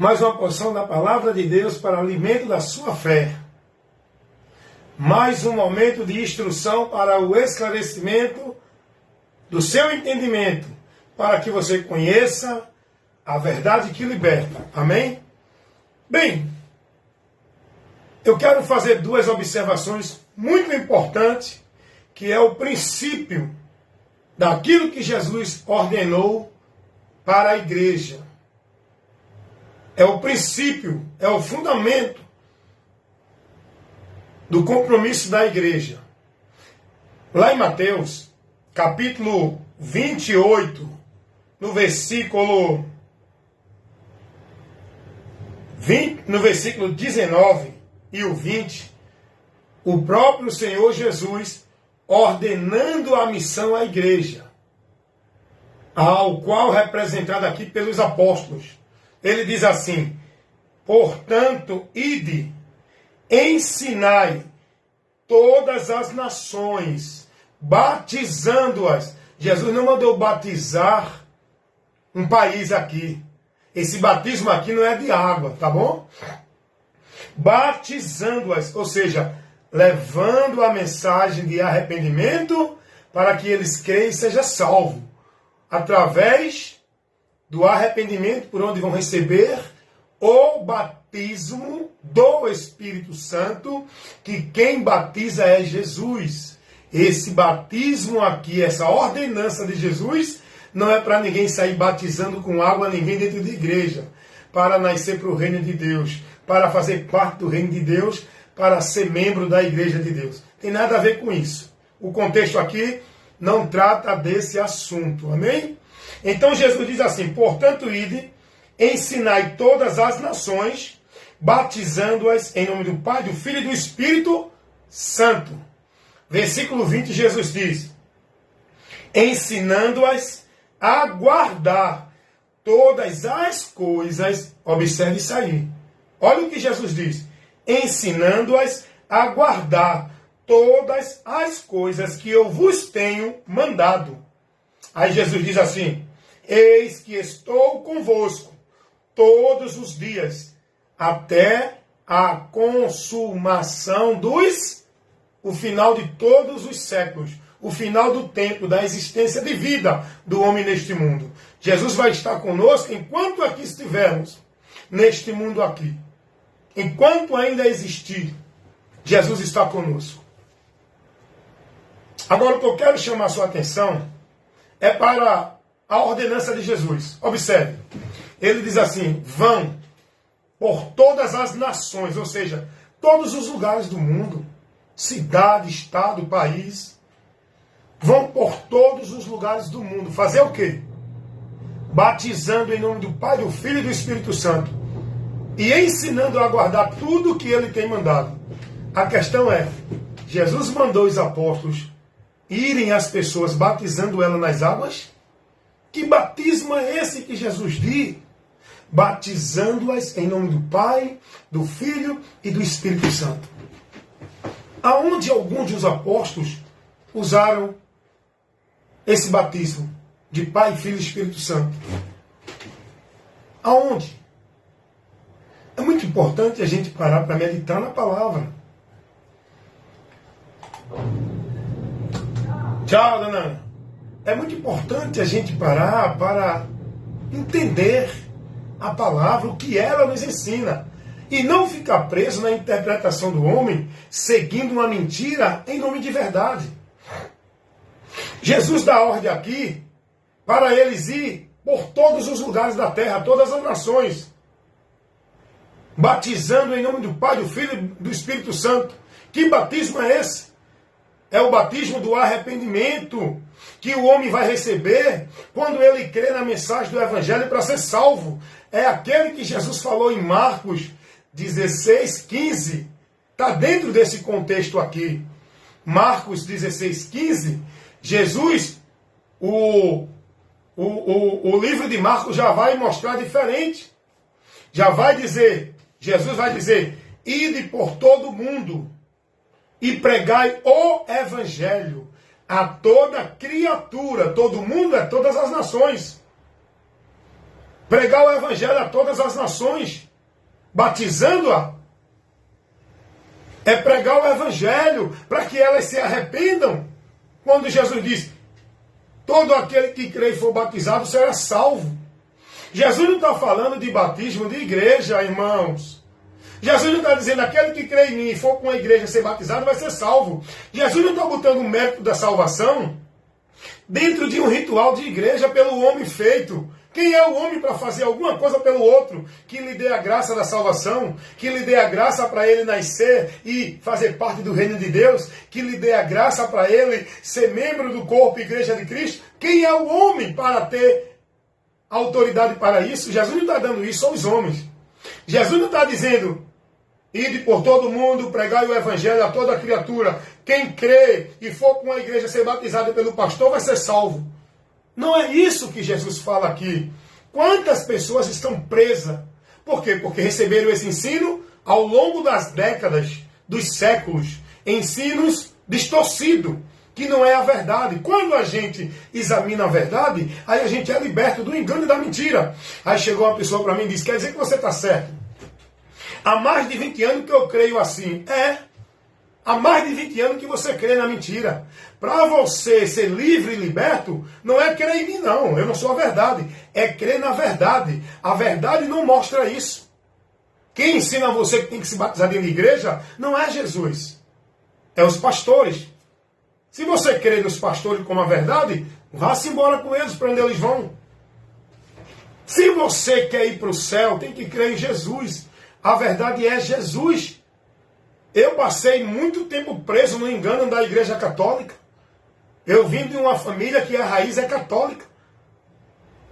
mais uma porção da palavra de Deus para o alimento da sua fé. Mais um momento de instrução para o esclarecimento do seu entendimento, para que você conheça a verdade que liberta. Amém? Bem, eu quero fazer duas observações muito importantes, que é o princípio daquilo que Jesus ordenou para a igreja. É o princípio, é o fundamento do compromisso da igreja. Lá em Mateus, capítulo 28, no versículo 19 e o 20, o próprio Senhor Jesus ordenando a missão à igreja, ao qual representado aqui pelos apóstolos. Ele diz assim: portanto, ide, ensinai todas as nações, batizando-as. Jesus não mandou batizar um país aqui. Esse batismo aqui não é de água, tá bom? Batizando-as, ou seja, levando a mensagem de arrependimento para que eles creiam e sejam salvos, através do arrependimento, por onde vão receber o batismo do Espírito Santo, que quem batiza é Jesus. Esse batismo aqui, essa ordenança de Jesus, não é para ninguém sair batizando com água ninguém dentro de igreja, para nascer para o reino de Deus, para fazer parte do reino de Deus, para ser membro da igreja de Deus. Tem nada a ver com isso. O contexto aqui não trata desse assunto. Amém? Então Jesus diz assim: portanto, ide, ensinai todas as nações, batizando-as em nome do Pai, do Filho e do Espírito Santo. Versículo 20, Jesus diz: ensinando-as a guardar todas as coisas. Observe isso aí. Olha o que Jesus diz: ensinando-as a guardar todas as coisas que eu vos tenho mandado. Aí Jesus diz assim: eis que estou convosco todos os dias, até a consumação o final de todos os séculos, o final do tempo, da existência de vida do homem neste mundo. Jesus vai estar conosco enquanto aqui estivermos, neste mundo aqui. Enquanto ainda existir, Jesus está conosco. Agora, o que eu quero chamar a sua atenção é para a ordenança de Jesus. Observe. Ele diz assim: vão por todas as nações, ou seja, todos os lugares do mundo, cidade, estado, país. Vão por todos os lugares do mundo. Fazer o quê? Batizando em nome do Pai, do Filho e do Espírito Santo. E ensinando a guardar tudo o que ele tem mandado. A questão é: Jesus mandou os apóstolos irem às pessoas batizando elas nas águas? Que batismo é esse que Jesus diz? Batizando-as em nome do Pai, do Filho e do Espírito Santo. Aonde alguns dos apóstolos usaram esse batismo de Pai, Filho e Espírito Santo? Aonde? É muito importante a gente parar para meditar na palavra. Tchau, dona Ana. É muito importante a gente parar para entender a palavra, o que ela nos ensina. E não ficar preso na interpretação do homem, seguindo uma mentira em nome de verdade. Jesus dá ordem aqui para eles ir por todos os lugares da terra, todas as nações, batizando em nome do Pai, do Filho e do Espírito Santo. Que batismo é esse? É o batismo do arrependimento que o homem vai receber quando ele crê na mensagem do Evangelho para ser salvo. É aquele que Jesus falou em Marcos 16:15. Está dentro desse contexto aqui. Marcos 16:15. Jesus, o livro de Marcos já vai mostrar diferente. Já vai dizer, Jesus vai dizer: ide por todo o mundo e pregai o Evangelho a toda criatura. Todo mundo é todas as nações. Pregar o evangelho a todas as nações, batizando-a. É pregar o evangelho para que elas se arrependam. Quando Jesus diz, todo aquele que crê e for batizado será salvo. Jesus não está falando de batismo de igreja, irmãos. Jesus não está dizendo, aquele que crê em mim e for com a igreja ser batizado vai ser salvo. Jesus não está botando o mérito da salvação dentro de um ritual de igreja pelo homem feito. Quem é o homem para fazer alguma coisa pelo outro? Que lhe dê a graça da salvação, que lhe dê a graça para ele nascer e fazer parte do reino de Deus, que lhe dê a graça para ele ser membro do corpo e igreja de Cristo. Quem é o homem para ter autoridade para isso? Jesus não está dando isso aos homens. Jesus não está dizendo, ide por todo mundo, pregai o evangelho a toda criatura. Quem crê e for com a igreja ser batizado pelo pastor vai ser salvo. Não é isso que Jesus fala aqui. Quantas pessoas estão presas? Por quê? Porque receberam esse ensino ao longo das décadas, dos séculos. Ensinos distorcidos, que não é a verdade. Quando a gente examina a verdade, aí a gente é liberto do engano e da mentira. Aí chegou uma pessoa para mim e disse, quer dizer que você está certo? Há mais de 20 anos que eu creio assim. Há mais de 20 anos que você crê na mentira. Para você ser livre e liberto, não é crer em mim, não. Eu não sou a verdade. É crer na verdade. A verdade não mostra isso. Quem ensina a você que tem que se batizar dentro da igreja não é Jesus. É os pastores. Se você crê nos pastores como a verdade, vá-se embora com eles para onde eles vão. Se você quer ir para o céu, tem que crer em Jesus. A verdade é Jesus. Eu passei muito tempo preso no engano da igreja católica. Eu vim de uma família que a raiz é católica.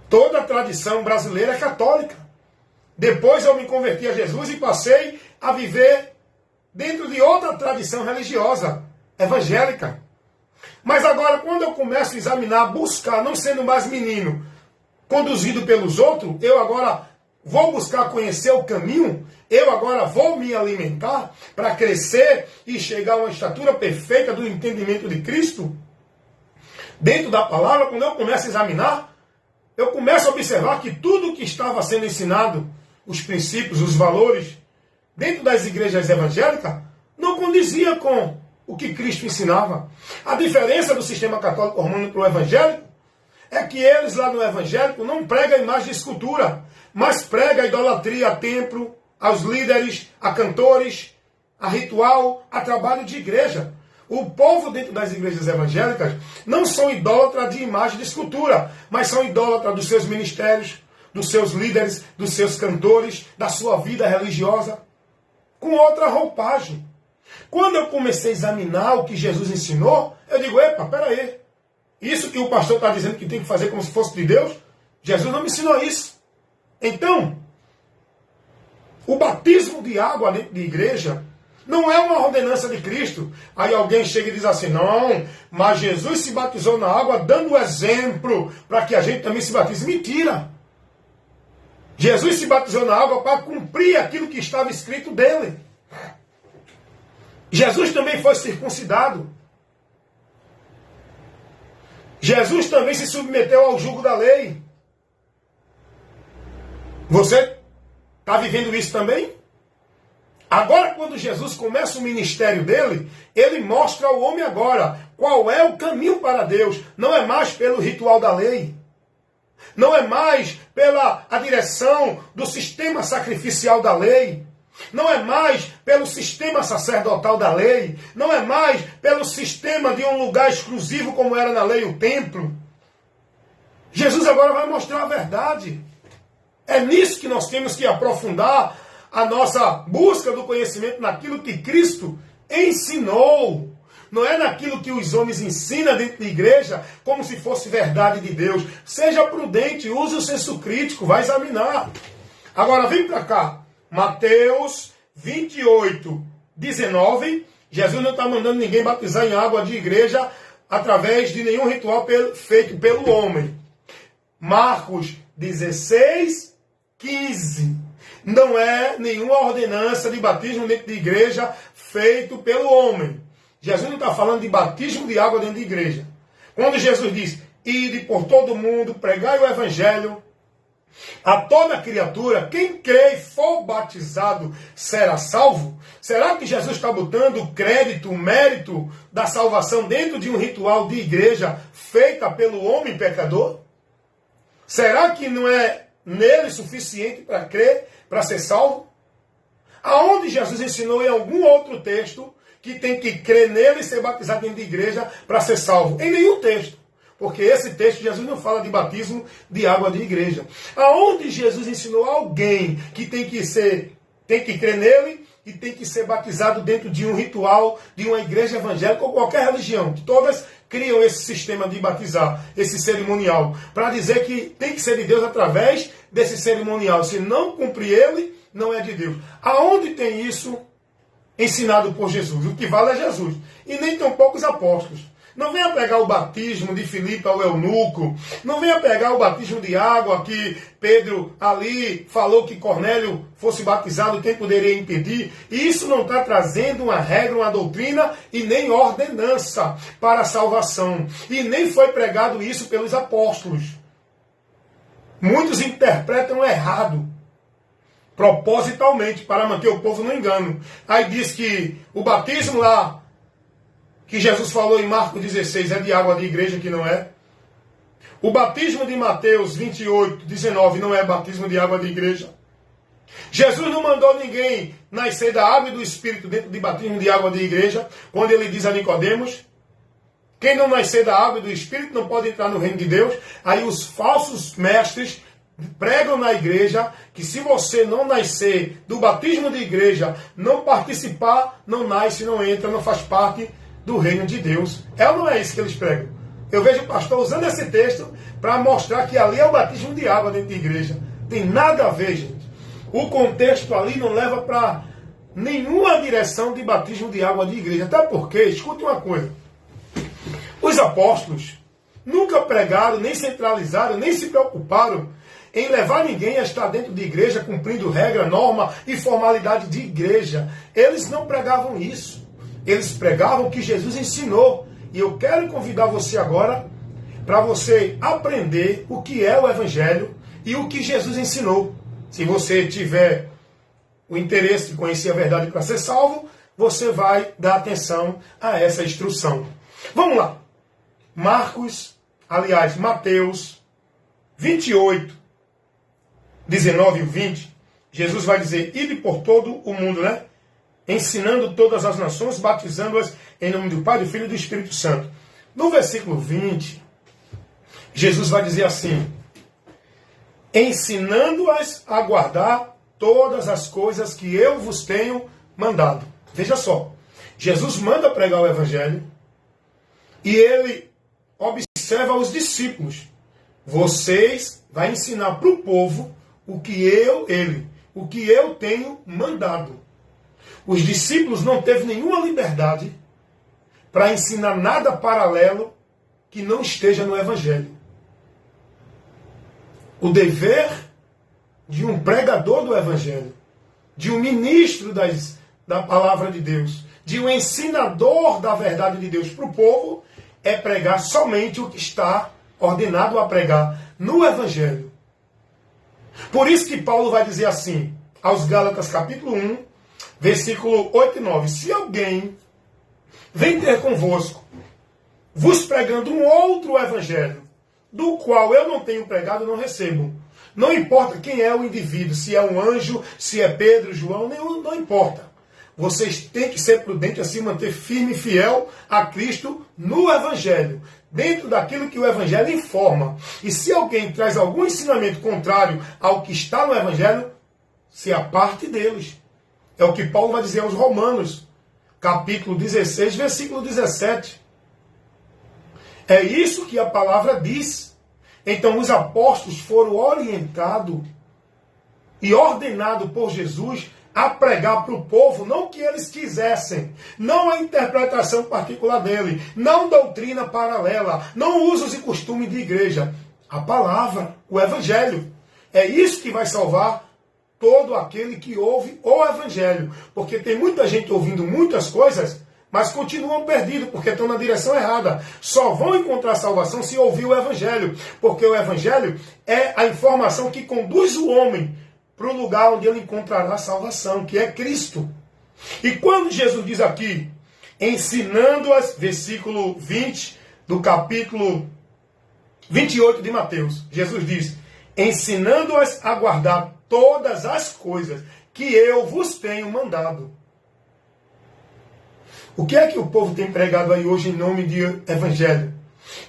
Toda a tradição brasileira é católica. Depois eu me converti a Jesus e passei a viver dentro de outra tradição religiosa, evangélica. Mas agora, quando eu começo a examinar, buscar, não sendo mais menino, conduzido pelos outros, eu agora vou buscar conhecer o caminho, eu agora vou me alimentar para crescer e chegar a uma estatura perfeita do entendimento de Cristo. Dentro da palavra, quando eu começo a examinar, eu começo a observar que tudo que estava sendo ensinado, os princípios, os valores, dentro das igrejas evangélicas, não condizia com o que Cristo ensinava. A diferença do sistema católico romano para o evangélico é que eles lá no evangélico não pregam a imagem de escultura, mas pregam a idolatria a templo, aos líderes, a cantores, a ritual, a trabalho de igreja. O povo dentro das igrejas evangélicas não são idólatras de imagem de escultura, mas são idólatras dos seus ministérios, dos seus líderes, dos seus cantores, da sua vida religiosa, com outra roupagem. Quando eu comecei a examinar o que Jesus ensinou, eu digo, epa, peraí, isso que o pastor está dizendo que tem que fazer como se fosse de Deus, Jesus não me ensinou isso. Então, o batismo de água dentro de igreja não é uma ordenança de Cristo. Aí alguém chega e diz assim, não, mas Jesus se batizou na água dando exemplo para que a gente também se batize. Mentira! Jesus se batizou na água para cumprir aquilo que estava escrito dele. Jesus também foi circuncidado. Jesus também se submeteu ao jugo da lei. Você está vivendo isso também? Agora, quando Jesus começa o ministério dele, ele mostra ao homem agora qual é o caminho para Deus. Não é mais pelo ritual da lei. Não é mais pela a direção do sistema sacrificial da lei. Não é mais pelo sistema sacerdotal da lei. Não é mais pelo sistema de um lugar exclusivo como era na lei o templo. Jesus agora vai mostrar a verdade. É nisso que nós temos que aprofundar a nossa busca do conhecimento naquilo que Cristo ensinou. Não é naquilo que os homens ensinam dentro da igreja como se fosse verdade de Deus. Seja prudente, use o senso crítico, vai examinar. Agora vem para cá. Mateus 28, 19. Jesus não está mandando ninguém batizar em água de igreja através de nenhum ritual feito pelo homem. Marcos 16, 15. Não é nenhuma ordenança de batismo dentro de igreja feito pelo homem. Jesus não está falando de batismo de água dentro de igreja. Quando Jesus diz, ide por todo mundo, pregai o evangelho A toda criatura, quem crê e for batizado será salvo? Será que Jesus está botando o crédito, o mérito da salvação dentro de um ritual de igreja feita pelo homem pecador? Será que não é nele suficiente para crer, para ser salvo? Aonde Jesus ensinou em algum outro texto que tem que crer nele e ser batizado dentro de igreja para ser salvo? Em nenhum texto. Porque esse texto, Jesus não fala de batismo de água de igreja. Aonde Jesus ensinou alguém que tem que crer nele e tem que ser batizado dentro de um ritual, de uma igreja evangélica ou qualquer religião, que todas criam esse sistema de batizar, esse cerimonial, para dizer que tem que ser de Deus através desse cerimonial. Se não cumprir ele, não é de Deus. Aonde tem isso ensinado por Jesus? O que vale é Jesus. E nem tão poucos apóstolos. Não venha pegar o batismo de Filipe ao eunuco. Não venha pegar o batismo de água que Pedro ali falou que Cornélio fosse batizado, quem poderia impedir. E isso não está trazendo uma regra, uma doutrina e nem ordenança para a salvação. E nem foi pregado isso pelos apóstolos. Muitos interpretam errado, propositalmente, para manter o povo no engano. Aí diz que o batismo lá, que Jesus falou em Marcos 16, é de água de igreja, que não é. O batismo de Mateus 28, 19, não é batismo de água de igreja. Jesus não mandou ninguém nascer da água e do Espírito dentro de batismo de água de igreja, quando ele diz a Nicodemos, quem não nascer da água e do Espírito não pode entrar no reino de Deus. Aí os falsos mestres pregam na igreja que se você não nascer do batismo de igreja, não participar, não nasce, não entra, não faz parte do reino de Deus. É ou não é isso que eles pregam? Eu vejo o pastor usando esse texto para mostrar que ali é o batismo de água dentro da igreja. Tem nada a ver, gente. O contexto ali não leva para nenhuma direção de batismo de água de igreja. Até porque, escute uma coisa, os apóstolos nunca pregaram, nem centralizaram, nem se preocuparam em levar ninguém a estar dentro de igreja, cumprindo regra, norma e formalidade de igreja. Eles não pregavam isso. Eles pregavam o que Jesus ensinou. E eu quero convidar você agora para você aprender o que é o Evangelho e o que Jesus ensinou. Se você tiver o interesse de conhecer a verdade para ser salvo, você vai dar atenção a essa instrução. Vamos lá. Mateus 28, 19 e 20, Jesus vai dizer, ide por todo o mundo, né? Ensinando todas as nações, batizando-as em nome do Pai, do Filho e do Espírito Santo. No versículo 20, Jesus vai dizer assim, ensinando-as a guardar todas as coisas que eu vos tenho mandado. Veja só, Jesus manda pregar o Evangelho e ele observa os discípulos. Vocês vão ensinar para o povo o que eu tenho mandado. Os discípulos não teve nenhuma liberdade para ensinar nada paralelo que não esteja no Evangelho. O dever de um pregador do Evangelho, de um ministro da palavra de Deus, de um ensinador da verdade de Deus para o povo, é pregar somente o que está ordenado a pregar no Evangelho. Por isso que Paulo vai dizer assim, aos Gálatas capítulo 1, versículo 8 e 9. Se alguém vem ter convosco, vos pregando um outro evangelho, do qual eu não tenho pregado, não recebo. Não importa quem é o indivíduo, se é um anjo, se é Pedro, João, não importa. Vocês têm que ser prudentes, assim, manter firme e fiel a Cristo no evangelho, dentro daquilo que o evangelho informa. E se alguém traz algum ensinamento contrário ao que está no evangelho, se aparte deles. É o que Paulo vai dizer aos Romanos, capítulo 16, versículo 17. É isso que a palavra diz. Então os apóstolos foram orientados e ordenados por Jesus a pregar para o povo, não o que eles quisessem, não a interpretação particular dele, não doutrina paralela, não usos e costumes de igreja. A palavra, o evangelho. É isso que vai salvar todo aquele que ouve o Evangelho. Porque tem muita gente ouvindo muitas coisas, mas continuam perdidos, porque estão na direção errada. Só vão encontrar salvação se ouvir o Evangelho, porque o Evangelho é a informação que conduz o homem para o lugar onde ele encontrará salvação, que é Cristo. E quando Jesus diz aqui, ensinando-as, versículo 20 do capítulo 28 de Mateus, Jesus diz, ensinando-as a guardar todas as coisas que eu vos tenho mandado. O que é que o povo tem pregado aí hoje em nome de Evangelho?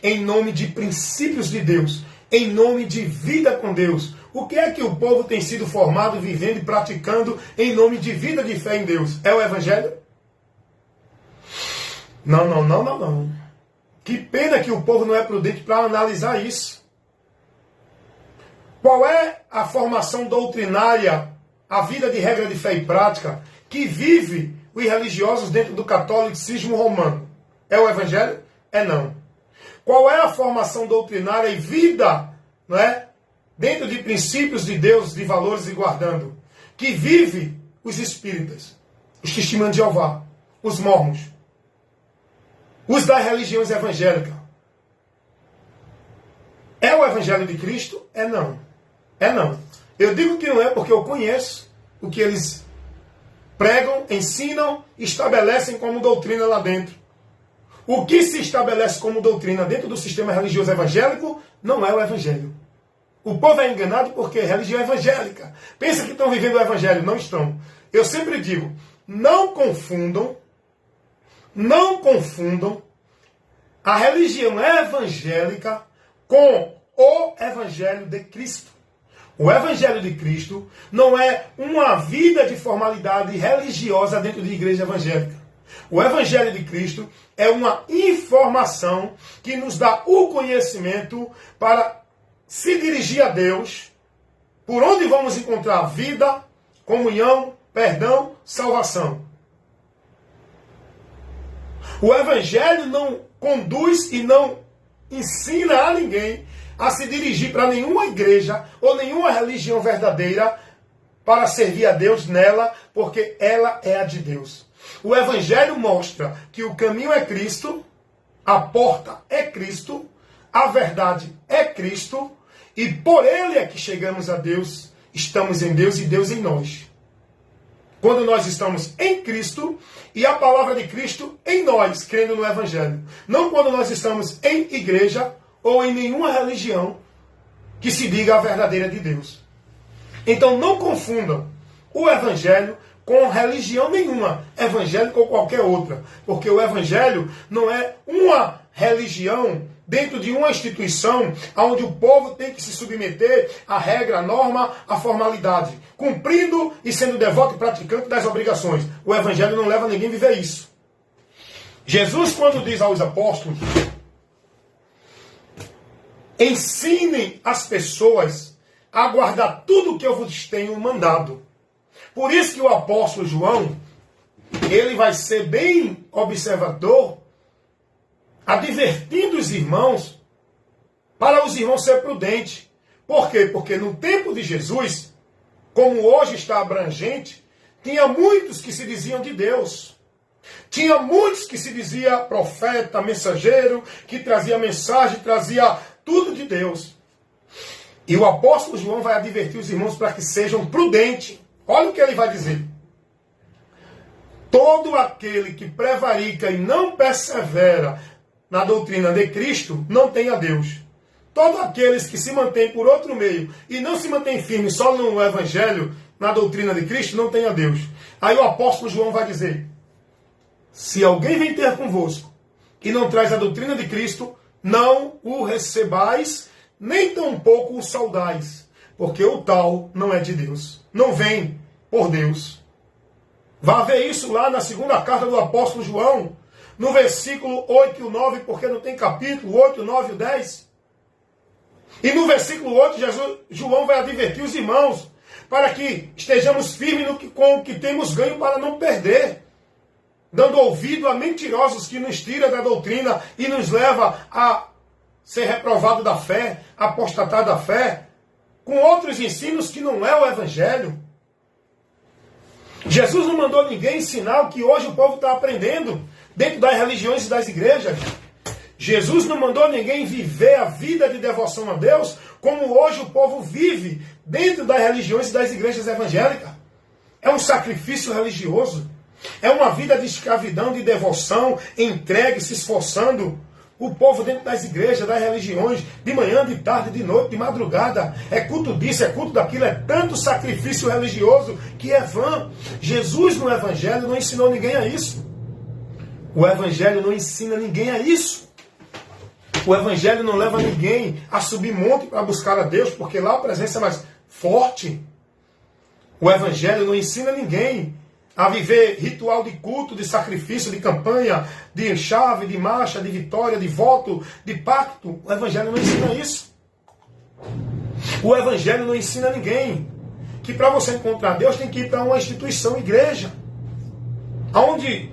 Em nome de princípios de Deus, em nome de vida com Deus. O que é que o povo tem sido formado, vivendo e praticando em nome de vida de fé em Deus? É o Evangelho? Não. Que pena que o povo não é prudente para analisar isso. Qual é a formação doutrinária, a vida de regra de fé e prática, que vive os religiosos dentro do catolicismo romano? É o Evangelho? É não. Qual é a formação doutrinária e vida, não é, dentro de princípios de Deus, de valores e guardando, que vive os espíritas, os testemunhos de Jeová, os mormons, os das religiões evangélicas? É o Evangelho de Cristo? É não. É não. Eu digo que não é porque eu conheço o que eles pregam, ensinam, estabelecem como doutrina lá dentro. O que se estabelece como doutrina dentro do sistema religioso evangélico não é o Evangelho. O povo é enganado porque é religião evangélica. Pensa que estão vivendo o Evangelho. Não estão. Eu sempre digo, não confundam a religião evangélica com o Evangelho de Cristo. O Evangelho de Cristo não é uma vida de formalidade religiosa dentro de igreja evangélica. O Evangelho de Cristo é uma informação que nos dá o conhecimento para se dirigir a Deus, por onde vamos encontrar vida, comunhão, perdão, salvação. O Evangelho não conduz e não ensina a ninguém a se dirigir para nenhuma igreja ou nenhuma religião verdadeira para servir a Deus nela, porque ela é a de Deus. O Evangelho mostra que o caminho é Cristo, a porta é Cristo, a verdade é Cristo, e por Ele é que chegamos a Deus, estamos em Deus e Deus em nós. Quando nós estamos em Cristo e a palavra de Cristo em nós, crendo no Evangelho. Não quando nós estamos em igreja ou em nenhuma religião que se diga a verdadeira de Deus. Então não confundam o Evangelho com religião nenhuma, evangélica ou qualquer outra. Porque o Evangelho não é uma religião dentro de uma instituição onde o povo tem que se submeter à regra, à norma, à formalidade, cumprindo e sendo devoto e praticante das obrigações. O Evangelho não leva ninguém a viver isso. Jesus, quando diz aos apóstolos, ensinem as pessoas a guardar tudo o que eu vos tenho mandado. Por isso que o apóstolo João, ele vai ser bem observador, advertindo os irmãos, para os irmãos ser prudentes. Por quê? Porque no tempo de Jesus, como hoje está abrangente, tinha muitos que se diziam de Deus. Tinha muitos que se dizia profeta, mensageiro, que trazia mensagem, trazia tudo de Deus. E o apóstolo João vai advertir os irmãos para que sejam prudentes. Olha o que ele vai dizer. Todo aquele que prevarica e não persevera na doutrina de Cristo, não tem a Deus. Todos aqueles que se mantêm por outro meio e não se mantêm firmes só no Evangelho, na doutrina de Cristo, não tem a Deus. Aí o apóstolo João vai dizer, se alguém vem ter convosco e não traz a doutrina de Cristo, não o recebais, nem tampouco o saudais, porque o tal não é de Deus. Não vem por Deus. Vá ver isso lá na segunda carta do apóstolo João, no versículo 8 e 9, porque não tem capítulo 8, 9 e 10. E no versículo 8, João vai advertir os irmãos, para que estejamos firmes com o que temos ganho para não perder, dando ouvido a mentirosos que nos tiram da doutrina e nos leva a ser reprovado da fé, apostatar da fé, com outros ensinos que não é o Evangelho. Jesus não mandou ninguém ensinar o que hoje o povo está aprendendo dentro das religiões e das igrejas. Jesus não mandou ninguém viver a vida de devoção a Deus como hoje o povo vive dentro das religiões e das igrejas evangélicas. É um sacrifício religioso. É uma vida de escravidão, de devoção, entregue, se esforçando. O povo dentro das igrejas, das religiões, de manhã, de tarde, de noite, de madrugada. É culto disso, é culto daquilo. É tanto sacrifício religioso que é vã. Jesus no Evangelho não ensinou ninguém a isso. O Evangelho não ensina ninguém a isso. O Evangelho não leva ninguém a subir monte para buscar a Deus, porque lá a presença é mais forte. O Evangelho não ensina ninguém a viver ritual de culto, de sacrifício, de campanha, de chave, de marcha, de vitória, de voto, de pacto. O Evangelho não ensina isso. O Evangelho não ensina ninguém que para você encontrar Deus tem que ir para uma instituição, igreja, onde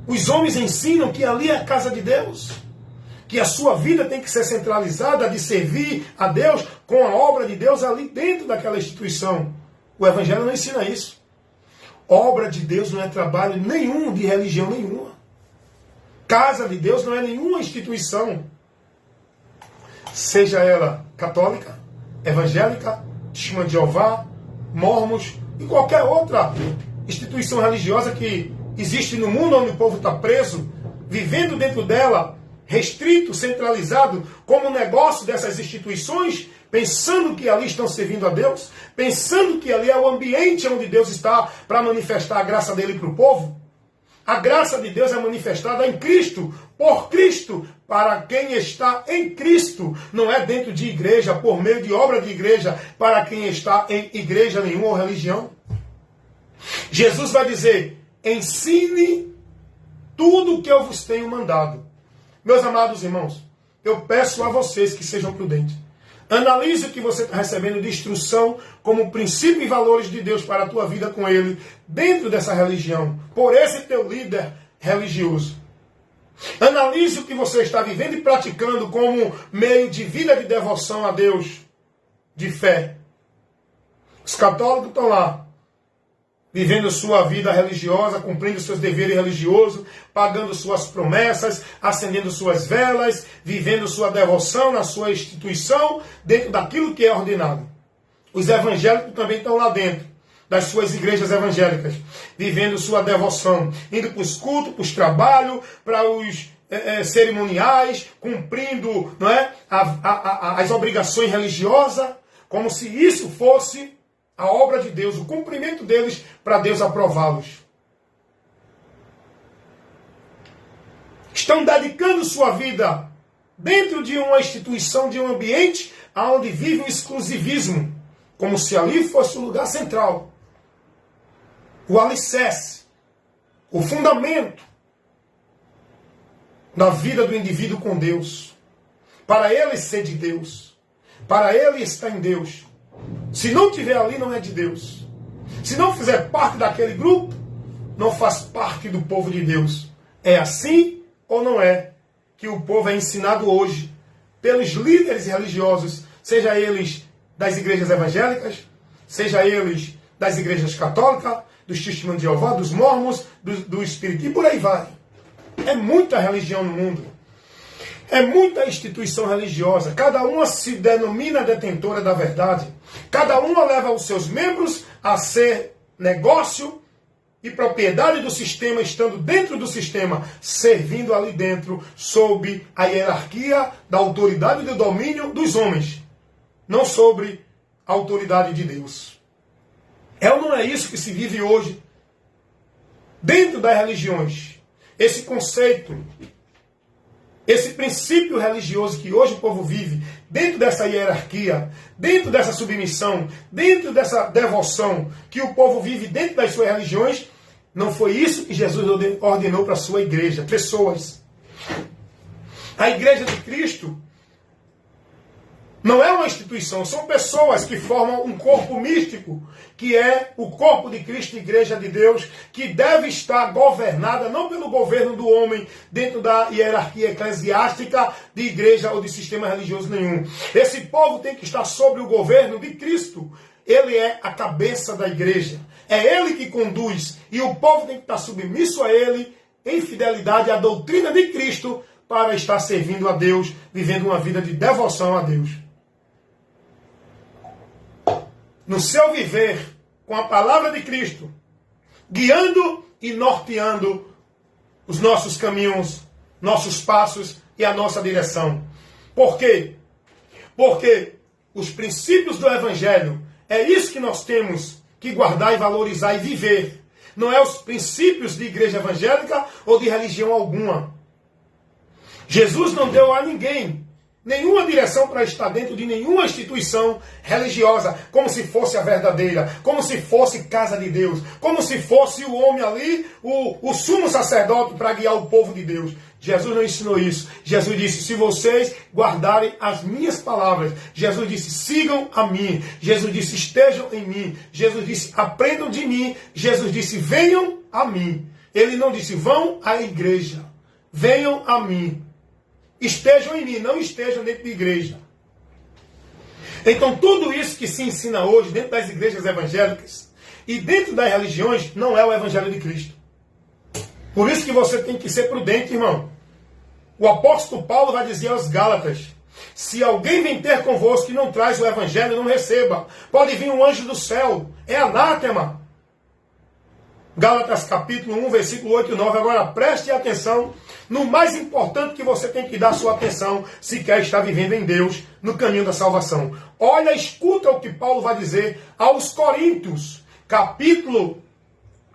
os homens ensinam que ali é a casa de Deus, que a sua vida tem que ser centralizada de servir a Deus com a obra de Deus ali dentro daquela instituição. O Evangelho não ensina isso. Obra de Deus não é trabalho nenhum de religião nenhuma. Casa de Deus não é nenhuma instituição. Seja ela católica, evangélica, Testemunha de Jeová, Mormons e qualquer outra instituição religiosa que existe no mundo onde o povo está preso, vivendo dentro dela, restrito, centralizado, como negócio dessas instituições, pensando que ali estão servindo a Deus, pensando que ali é o ambiente onde Deus está para manifestar a graça dele para o povo. A graça de Deus é manifestada em Cristo, por Cristo, para quem está em Cristo. Não é dentro de igreja, por meio de obra de igreja, para quem está em igreja nenhuma ou religião. Jesus vai dizer: ensine tudo o que eu vos tenho mandado. Meus amados irmãos, eu peço a vocês que sejam prudentes. Analise o que você está recebendo de instrução como princípio e valores de Deus para a tua vida com Ele, dentro dessa religião, por esse teu líder religioso. Analise o que você está vivendo e praticando como meio de vida de devoção a Deus, de fé. Os católicos estão lá, vivendo sua vida religiosa, cumprindo seus deveres religiosos, pagando suas promessas, acendendo suas velas, vivendo sua devoção na sua instituição, dentro daquilo que é ordenado. Os evangélicos também estão lá dentro das suas igrejas evangélicas, vivendo sua devoção, indo para os cultos, para os trabalhos, para os cerimoniais, cumprindo, não é, as obrigações religiosas, como se isso fosse a obra de Deus, o cumprimento deles para Deus aprová-los. Estão dedicando sua vida dentro de uma instituição, de um ambiente onde vive o exclusivismo, como se ali fosse o lugar central, o alicerce, o fundamento da vida do indivíduo com Deus, para ele ser de Deus, para ele estar em Deus. Se não estiver ali, não é de Deus. Se não fizer parte daquele grupo, não faz parte do povo de Deus. É assim ou não é que o povo é ensinado hoje pelos líderes religiosos, seja eles das igrejas evangélicas, seja eles das igrejas católicas, dos Testemunhos de Jeová, dos Mormons, do Espírito, e por aí vai. É muita religião no mundo. É muita instituição religiosa. Cada uma se denomina detentora da verdade. Cada uma leva os seus membros a ser negócio e propriedade do sistema, estando dentro do sistema, servindo ali dentro, sob a hierarquia da autoridade e do domínio dos homens, não sobre a autoridade de Deus. É ou não é isso que se vive hoje dentro das religiões? Esse conceito, esse princípio religioso que hoje o povo vive, dentro dessa hierarquia, dentro dessa submissão, dentro dessa devoção que o povo vive dentro das suas religiões, não foi isso que Jesus ordenou para a sua igreja, pessoas. A igreja de Cristo não é uma instituição, são pessoas que formam um corpo místico, que é o corpo de Cristo, igreja de Deus, que deve estar governada não pelo governo do homem dentro da hierarquia eclesiástica de igreja ou de sistema religioso nenhum. Esse povo tem que estar sob o governo de Cristo. Ele é a cabeça da igreja. É Ele que conduz. E o povo tem que estar submisso a Ele, em fidelidade à doutrina de Cristo, para estar servindo a Deus, vivendo uma vida de devoção a Deus. No seu viver, com a palavra de Cristo, guiando e norteando os nossos caminhos, nossos passos e a nossa direção. Por quê? Porque os princípios do Evangelho, é isso que nós temos que guardar e valorizar e viver. Não é os princípios de igreja evangélica ou de religião alguma. Jesus não deu a ninguém nenhuma direção para estar dentro de nenhuma instituição religiosa, como se fosse a verdadeira, como se fosse casa de Deus, como se fosse o homem ali, o sumo sacerdote para guiar o povo de Deus. Jesus não ensinou isso. Jesus disse, se vocês guardarem as minhas palavras. Jesus disse, sigam a mim. Jesus disse, estejam em mim. Jesus disse, aprendam de mim. Jesus disse, venham a mim. Ele não disse, vão à igreja. Venham a mim. Estejam em mim, não estejam dentro de igreja. Então tudo isso que se ensina hoje dentro das igrejas evangélicas e dentro das religiões não é o evangelho de Cristo. Por isso que você tem que ser prudente, irmão. O apóstolo Paulo vai dizer aos Gálatas, se alguém vem ter convosco e não traz o evangelho, não receba. Pode vir um anjo do céu, é anátema. Gálatas capítulo 1, versículo 8 e 9. Agora preste atenção no mais importante que você tem que dar sua atenção se quer estar vivendo em Deus, no caminho da salvação. Olha, escuta o que Paulo vai dizer aos Coríntios, capítulo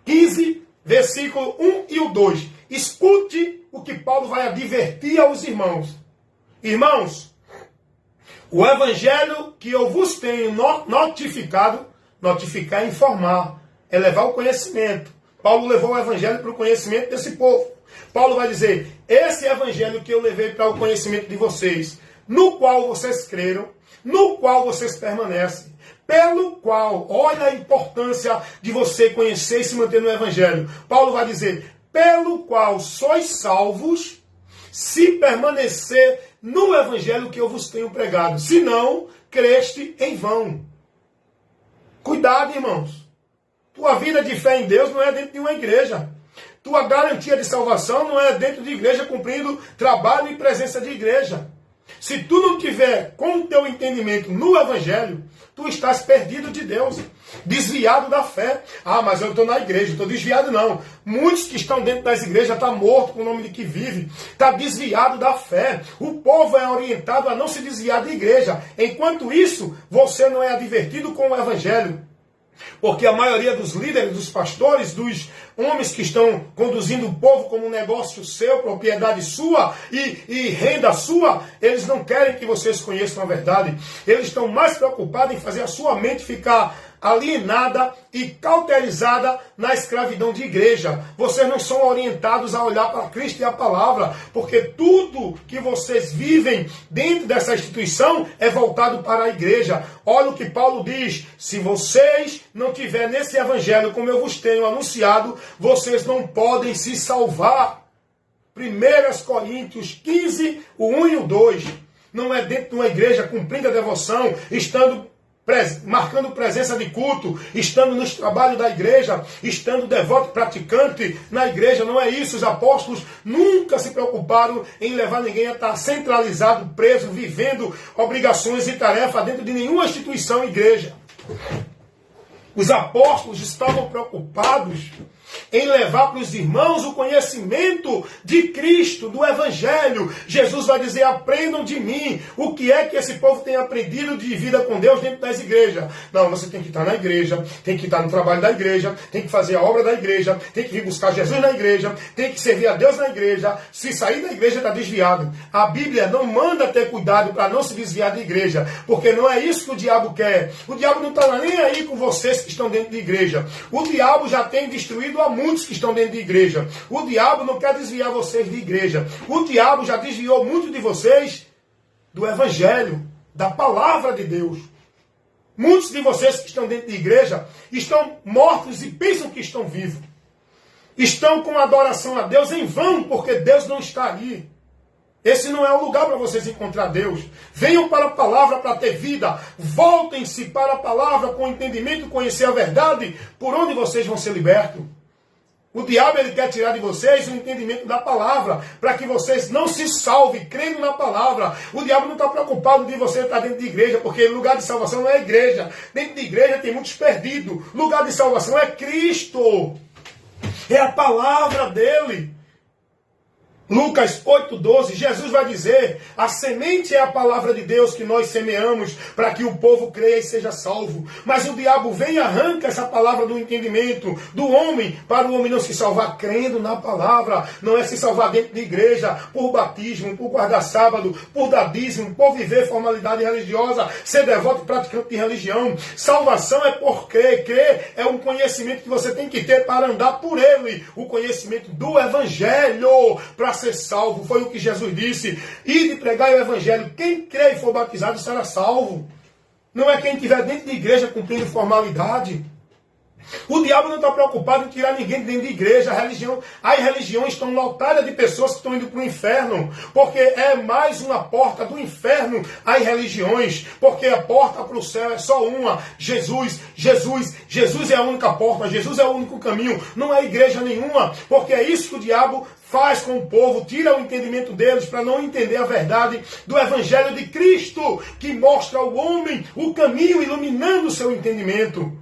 15, versículo 1 e o 2. Escute o que Paulo vai advertir aos irmãos. Irmãos, o evangelho que eu vos tenho notificado, notificar é informar, é levar o conhecimento. Paulo levou o evangelho para o conhecimento desse povo. Paulo vai dizer, esse evangelho que eu levei para o conhecimento de vocês, no qual vocês creram, no qual vocês permanecem, pelo qual, olha a importância de você conhecer e se manter no evangelho. Paulo vai dizer, pelo qual sois salvos, se permanecer no evangelho que eu vos tenho pregado. Se não, creste em vão. Cuidado, irmãos. Tua vida de fé em Deus não é dentro de uma igreja. Tua garantia de salvação não é dentro de igreja, cumprindo trabalho e presença de igreja. Se tu não tiver com o teu entendimento no evangelho, tu estás perdido de Deus, desviado da fé. Ah, mas eu estou na igreja, estou desviado não. Muitos que estão dentro das igrejas estão mortos com o nome de que vive, está desviado da fé. O povo é orientado a não se desviar da igreja. Enquanto isso, você não é advertido com o evangelho. Porque a maioria dos líderes, dos pastores, dos homens que estão conduzindo o povo como um negócio seu, propriedade sua e renda sua, eles não querem que vocês conheçam a verdade. Eles estão mais preocupados em fazer a sua mente ficar alienada e cauterizada na escravidão de igreja. Vocês não são orientados a olhar para Cristo e a palavra, porque tudo que vocês vivem dentro dessa instituição é voltado para a igreja. Olha o que Paulo diz, se vocês não tiverem nesse evangelho como eu vos tenho anunciado, vocês não podem se salvar. 1 Coríntios 15, o 1 e o 2. Não é dentro de uma igreja cumprindo a devoção, marcando presença de culto, estando nos trabalhos da igreja, estando devoto e praticante na igreja. Não é isso. Os apóstolos nunca se preocuparam em levar ninguém a estar centralizado, preso, vivendo obrigações e tarefas dentro de nenhuma instituição igreja. Os apóstolos estavam preocupados em levar para os irmãos o conhecimento de Cristo, do Evangelho. Jesus vai dizer, aprendam de mim. O que é que esse povo tem aprendido de vida com Deus dentro das igrejas? Não, você tem que estar na igreja, tem que estar no trabalho da igreja, tem que fazer a obra da igreja, tem que vir buscar Jesus na igreja, tem que servir a Deus na igreja. Se sair da igreja está desviado. A Bíblia não manda ter cuidado para não se desviar da igreja, porque não é isso que o diabo quer. O diabo não está nem aí com vocês que estão dentro da igreja. O diabo já tem destruído a muitos que estão dentro de igreja. O diabo não quer desviar vocês de igreja. O diabo já desviou muito de vocês do evangelho, da palavra de Deus. Muitos de vocês que estão dentro de igreja estão mortos e pensam que estão vivos. Estão com adoração a Deus em vão, porque Deus não está ali. Esse não é o lugar para vocês encontrar Deus. Venham para a palavra para ter vida. Voltem-se para a palavra com entendimento, conhecer a verdade, por onde vocês vão ser libertos. O diabo ele quer tirar de vocês o entendimento da palavra, para que vocês não se salvem crendo na palavra. O diabo não está preocupado de você estar dentro de igreja, porque lugar de salvação não é igreja. Dentro de igreja tem muitos perdidos. Lugar de salvação é Cristo. É a palavra dele. Lucas 8,12, Jesus vai dizer, a semente é a palavra de Deus que nós semeamos para que o povo creia e seja salvo. Mas o diabo vem e arranca essa palavra do entendimento do homem, para o homem não se salvar crendo na palavra. Não é se salvar dentro de igreja, por batismo, por guardar sábado, por dar dízimo, por viver formalidade religiosa, ser devoto e praticante de religião. Salvação é por crer. Crer é um conhecimento que você tem que ter para andar por ele. O conhecimento do Evangelho, para ser salvo. Foi o que Jesus disse. Ide pregar o Evangelho. Quem crê e for batizado será salvo. Não é quem estiver dentro de igreja cumprindo formalidade. O diabo não está preocupado em tirar ninguém dentro de igreja. As religiões estão lotadas de pessoas que estão indo para o inferno. Porque é mais uma porta do inferno às religiões. Porque a porta para o céu é só uma. Jesus. Jesus é a única porta. Jesus é o único caminho. Não é igreja nenhuma. Porque é isso que o diabo faz com o povo, tira o entendimento deles para não entender a verdade do Evangelho de Cristo, que mostra ao homem o caminho, iluminando o seu entendimento.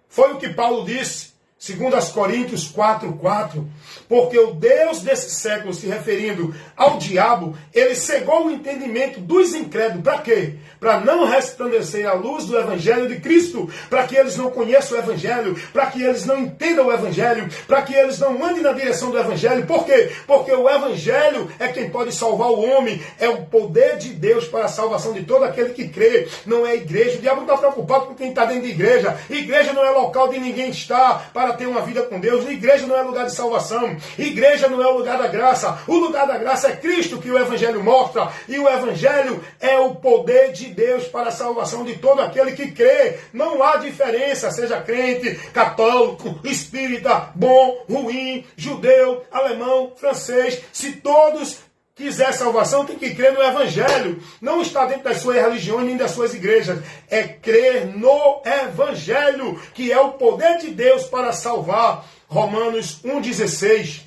Foi o que Paulo disse, segundo as Coríntios 4,4. Porque o Deus desse século, se referindo ao diabo, ele cegou o entendimento dos incrédulos. Para quê? Para não resplandecer a luz do Evangelho de Cristo. Para que eles não conheçam o Evangelho. Para que eles não entendam o Evangelho. Para que eles não andem na direção do Evangelho. Por quê? Porque o Evangelho é quem pode salvar o homem. É o poder de Deus para a salvação de todo aquele que crê. Não é igreja. O diabo não está preocupado com quem está dentro de igreja. Igreja não é local de ninguém estar para ter uma vida com Deus. Igreja não é lugar de salvação. Igreja não é o lugar da graça. O lugar da graça é Cristo, que o Evangelho mostra. E o Evangelho é o poder de Deus para a salvação de todo aquele que crê. Não há diferença, seja crente, católico, espírita, bom, ruim, judeu, alemão, francês. Se todos quiser salvação, tem que crer no Evangelho. Não está dentro das suas religiões nem das suas igrejas. É crer no Evangelho, que é o poder de Deus para salvar. Romanos 1,16.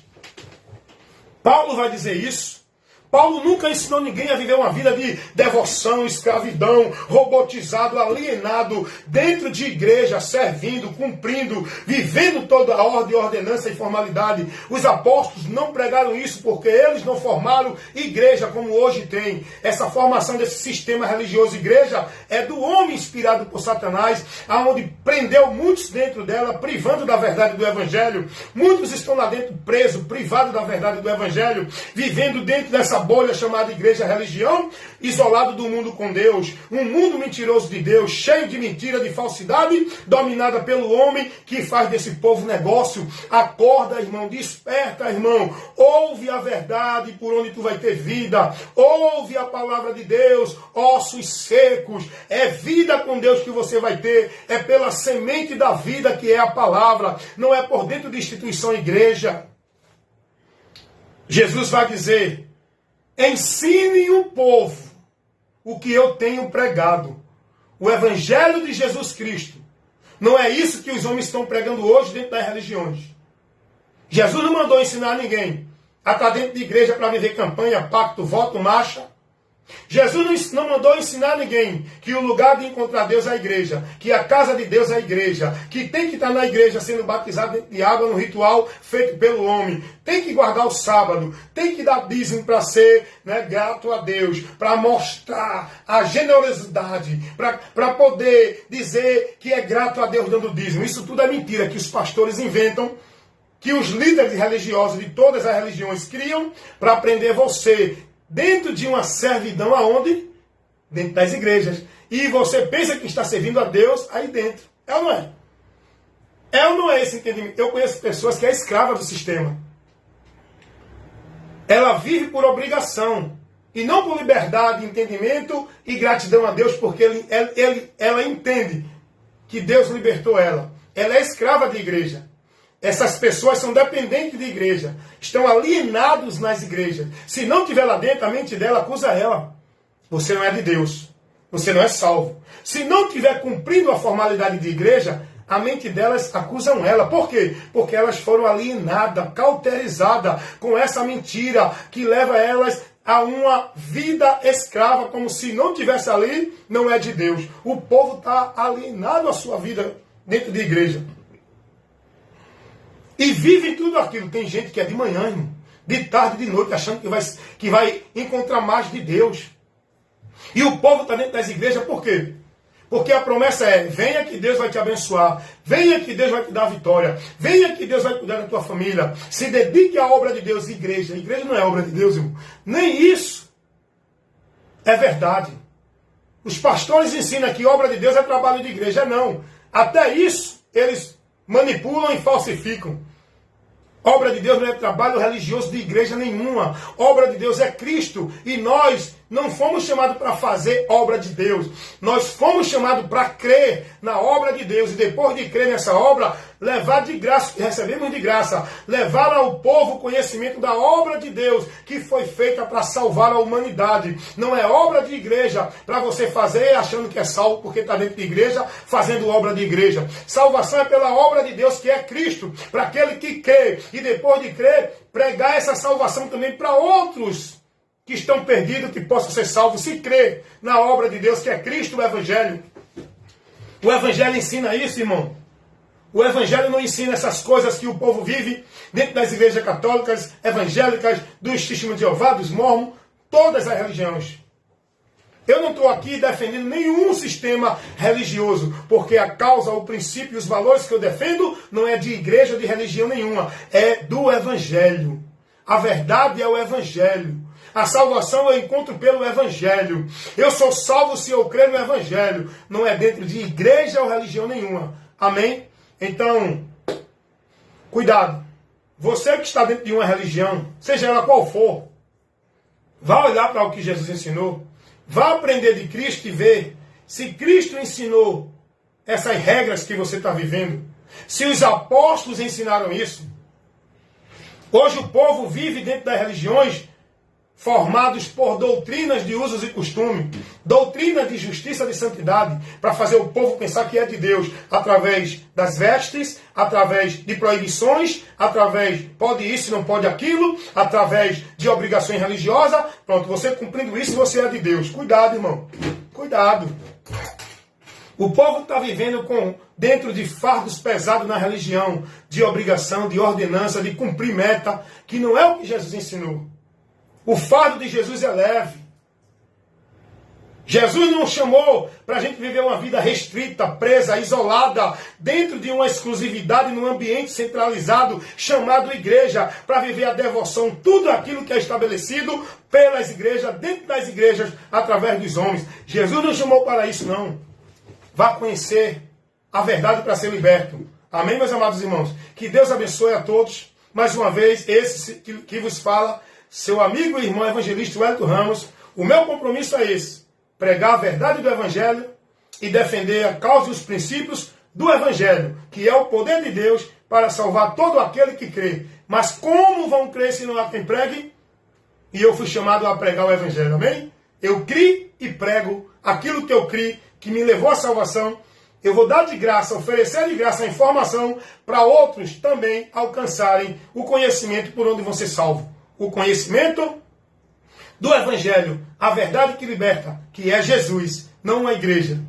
Paulo vai dizer isso. Paulo nunca ensinou ninguém a viver uma vida de devoção, escravidão, robotizado, alienado, dentro de igreja, servindo, cumprindo, vivendo toda a ordem, ordenança e formalidade. Os apóstolos não pregaram isso porque eles não formaram igreja como hoje tem. Essa formação desse sistema religioso igreja é do homem inspirado por Satanás, aonde prendeu muitos dentro dela, privando da verdade do Evangelho. Muitos estão lá dentro presos, privados da verdade do Evangelho, vivendo dentro dessa bolha chamada igreja religião, isolado do mundo com Deus, um mundo mentiroso de Deus, cheio de mentira, de falsidade, dominada pelo homem que faz desse povo negócio. Acorda, irmão, desperta, irmão, ouve a verdade por onde tu vai ter vida, ouve a palavra de Deus, ossos secos, é vida com Deus que você vai ter, é pela semente da vida que é a palavra, não é por dentro de instituição igreja. Jesus vai dizer: ensine o povo o que eu tenho pregado. O Evangelho de Jesus Cristo. Não é isso que os homens estão pregando hoje dentro das religiões. Jesus não mandou ensinar ninguém a estar dentro de igreja para viver campanha, pacto, voto, marcha. Jesus não mandou ensinar ninguém que o lugar de encontrar Deus é a igreja, que a casa de Deus é a igreja, que tem que estar na igreja sendo batizado dentro de água no ritual feito pelo homem, tem que guardar o sábado, tem que dar dízimo para ser grato a Deus, para mostrar a generosidade, para poder dizer que é grato a Deus dando dízimo. Isso tudo é mentira que os pastores inventam, que os líderes religiosos de todas as religiões criam para prender você dentro de uma servidão aonde? Dentro das igrejas. E você pensa que está servindo a Deus aí dentro. É ou não é? É ou não é esse entendimento? Eu conheço pessoas que é escrava do sistema. Ela vive por obrigação. E não por liberdade, entendimento e gratidão a Deus, porque ela entende que Deus libertou ela. Ela é escrava de igreja. Essas pessoas são dependentes de igreja, estão alienados nas igrejas. Se não tiver lá dentro, a mente dela acusa ela. Você não é de Deus, você não é salvo. Se não tiver cumprindo a formalidade de igreja, a mente delas acusam ela. Por quê? Porque elas foram alienadas, cauterizadas com essa mentira que leva elas a uma vida escrava, como se não tivesse ali, não é de Deus. O povo está alienado à sua vida dentro de igreja. E vive tudo aquilo. Tem gente que é de manhã, irmão, de tarde, de noite, achando que vai encontrar mais de Deus. E o povo está dentro das igrejas, por quê? Porque a promessa é, venha que Deus vai te abençoar, venha que Deus vai te dar vitória, venha que Deus vai cuidar da tua família, se dedique à obra de Deus. Igreja não é obra de Deus, irmão. Nem isso é verdade. Os pastores ensinam que obra de Deus é trabalho de igreja. Não. Até isso eles manipulam e falsificam. Obra de Deus não é trabalho religioso de igreja nenhuma. Obra de Deus é Cristo. E nós não fomos chamados para fazer obra de Deus. Nós fomos chamados para crer na obra de Deus. E depois de crer nessa obra, levar de graça, que recebemos de graça, levar ao povo o conhecimento da obra de Deus, que foi feita para salvar a humanidade. Não é obra de igreja para você fazer achando que é salvo porque está dentro de igreja, fazendo obra de igreja. Salvação é pela obra de Deus, que é Cristo, para aquele que crê. E depois de crer, pregar essa salvação também para outros que estão perdidos, que possam ser salvos, se crer na obra de Deus, que é Cristo, o Evangelho. O Evangelho ensina isso, irmão. O Evangelho não ensina essas coisas que o povo vive dentro das igrejas católicas, evangélicas, dos testemunhos de Jeová, dos mormons, todas as religiões. Eu não estou aqui defendendo nenhum sistema religioso, porque a causa, o princípio e os valores que eu defendo não é de igreja ou de religião nenhuma, é do Evangelho. A verdade é o Evangelho. A salvação eu encontro pelo Evangelho. Eu sou salvo se eu crer no Evangelho. Não é dentro de igreja ou religião nenhuma. Amém? Então, cuidado. Você que está dentro de uma religião, seja ela qual for, vá olhar para o que Jesus ensinou. Vá aprender de Cristo e ver se Cristo ensinou essas regras que você está vivendo. Se os apóstolos ensinaram isso. Hoje o povo vive dentro das religiões formados por doutrinas de usos e costumes, doutrinas de justiça e de santidade, para fazer o povo pensar que é de Deus, através das vestes, através de proibições, através pode isso, não pode aquilo, através de obrigações religiosas. Pronto, você cumprindo isso, você é de Deus. Cuidado, irmão. Cuidado. O povo está vivendo dentro de fardos pesados na religião, de obrigação, de ordenança, de cumprir meta, que não é o que Jesus ensinou. O fardo de Jesus é leve. Jesus não chamou para a gente viver uma vida restrita, presa, isolada, dentro de uma exclusividade, num ambiente centralizado, chamado igreja, para viver a devoção, tudo aquilo que é estabelecido pelas igrejas, dentro das igrejas, através dos homens. Jesus não chamou para isso, não. Vá conhecer a verdade para ser liberto. Amém, meus amados irmãos? Que Deus abençoe a todos. Mais uma vez, esse que vos fala, seu amigo e irmão evangelista Wellington Ramos. O meu compromisso é esse: pregar a verdade do Evangelho e defender a causa e os princípios do Evangelho, que é o poder de Deus para salvar todo aquele que crê. Mas como vão crer se não há quem pregue? E eu fui chamado a pregar o Evangelho, amém? Eu criei e prego aquilo que eu criei, que me levou à salvação. Eu vou dar de graça, oferecer de graça a informação para outros também alcançarem o conhecimento por onde vão ser salvos. O conhecimento do Evangelho, a verdade que liberta, que é Jesus, não uma igreja.